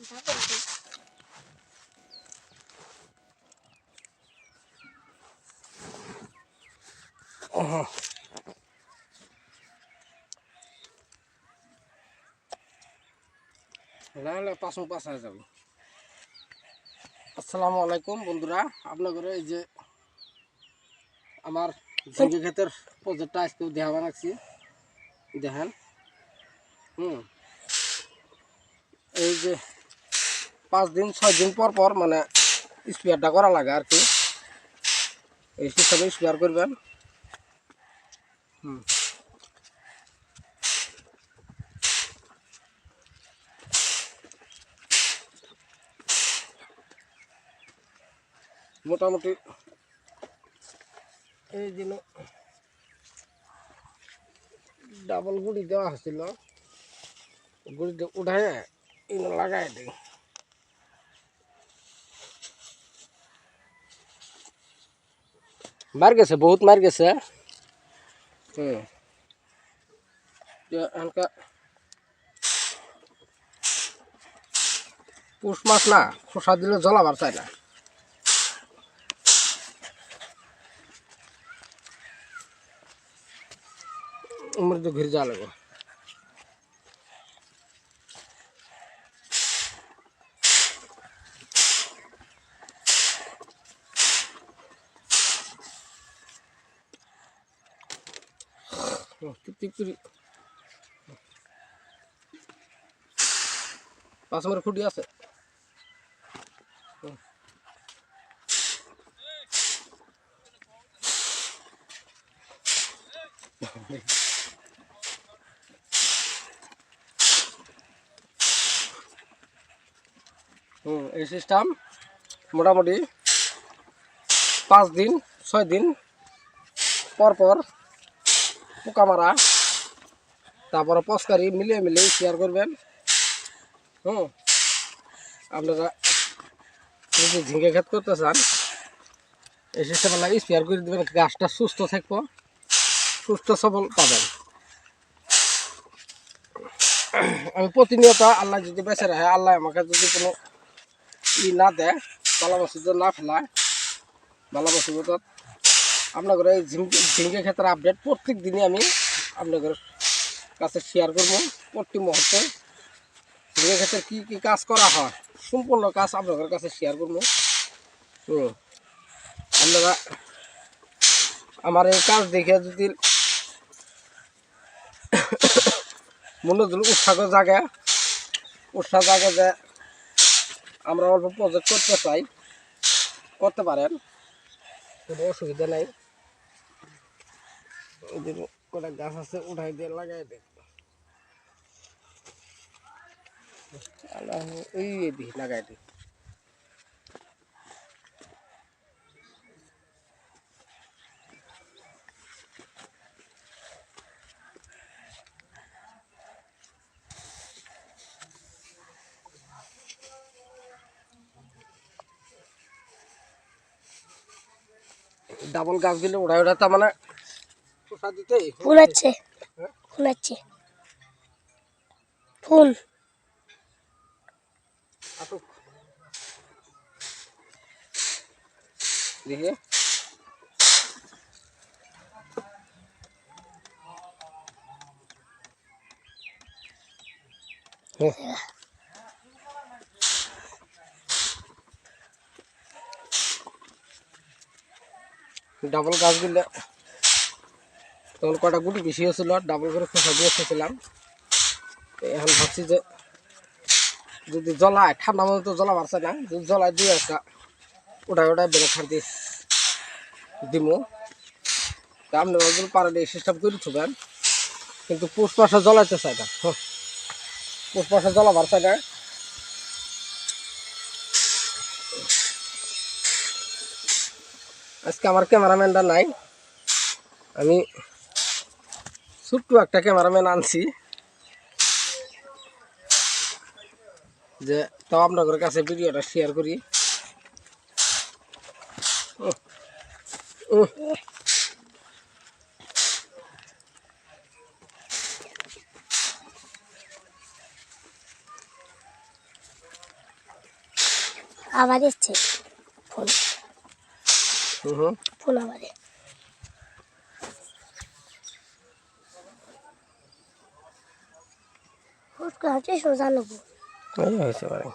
পাঁচ হয়ে যাবে। আসসালামু আলাইকুম বন্ধুরা, আপনাদের এই যে আমার ঝিঙ্গে ক্ষেতের প্রজেক্টটা আজকে দেখা বানাচ্ছি, দেখেন। এই যে 5 দিন 6 দিন পর পর মানে স্প্রেয়ারটা করা লাগে আর কি। এই সিস্টেমে স্প্রেয়ার করবেন। মোটামুটি এই দিন ডাবল গুড়ি দেওয়া হয়েছিল, গুড়িতে উঠায় লাগাই দিই। মার গেছে, বহুত মার গেছে। পুষ মাছ না, খোসা দিলে জ্বলাবার চায় না। উমরে তো ঘিরে যাওয়া লাগবে। পাঁচ নম্বর খুঁটি আছে। এই সিস্টেম মোটামুটি 5 দিন 6 দিন পর পর পোকা মারা, তারপরে পস্কারি মিলিয়ে মিলিয়ে শেয়ার করবেন। আপনারা যদি ঝিঙ্গে ক্ষেত করতে চান এই সিস্টেম স্প্রেয়ার করে দেবেন, গাছটা সুস্থ থাকবো, সুস্থ সবল পাবেন। আমি প্রতিনিয়ত আল্লাহ যদি বেঁচে রাখে, আল্লাহ আমাকে যদি কোনো না দেয়, ভালো বস্তু না ফেলায়, ভালো বস্তু আপনাদের এই ঝিঙ্গে ক্ষেত্রে আপডেট প্রত্যেক দিনই আমি আপনাদের কাছে শেয়ার করবো। প্রতি মুহূর্তে ঝিঙ্গে ক্ষেত্রে কী কী কাজ করা হয়, সম্পূর্ণ কাজ আপনাদের কাছে শেয়ার করবো। আপনারা আমার এই কাজ দেখে যদি মনে হল উৎসাহ জাগে যে আমরা অল্প প্রজেক্ট করতে চাই, করতে পারেন, কোনো অসুবিধা নেই। কটা গাছ আছে উঠাই দিয়ে লাগাই দেয়, এই দিই লাগাই দিই। ডাবল গাছ দিলে ওড়াই ওড়াই তার মানে পোষা দিতে ফুল আছে, ফুল আছে, ফুল দেখে ডাবল গাছ দিলে তখন কটা গুটি বেশি হয়েছিল, ডাবল করে খোসা দিয়ে এসেছিলাম। এখন ভাবছি যে যদি জ্বলায়, ঠান্ডা মতো তো জ্বলা পারছে না, যদি জ্বলায় দিয়ে একটা ওটাই বেড়ে খান্তি দিমো। তা আপনারা যদি পারেন এই সিস্টেম করে থাকবেন, কিন্তু পুষ মাসে জ্বলাইতে চাই না, পুষ মাসে জ্বলা পারছে না। আজকে আমার ক্যামেরাম্যানটা নাই, আমি ছোট্ট একটা ক্যামেরাম্যান আনছি, যে তাও আপনাদের কাছে ভিডিওটা শেয়ার করি। আবার এসছে ফোন হুম ফোন আবার ফুটকা হচ্ছে সোজা নেবো এই হয়েছে পারে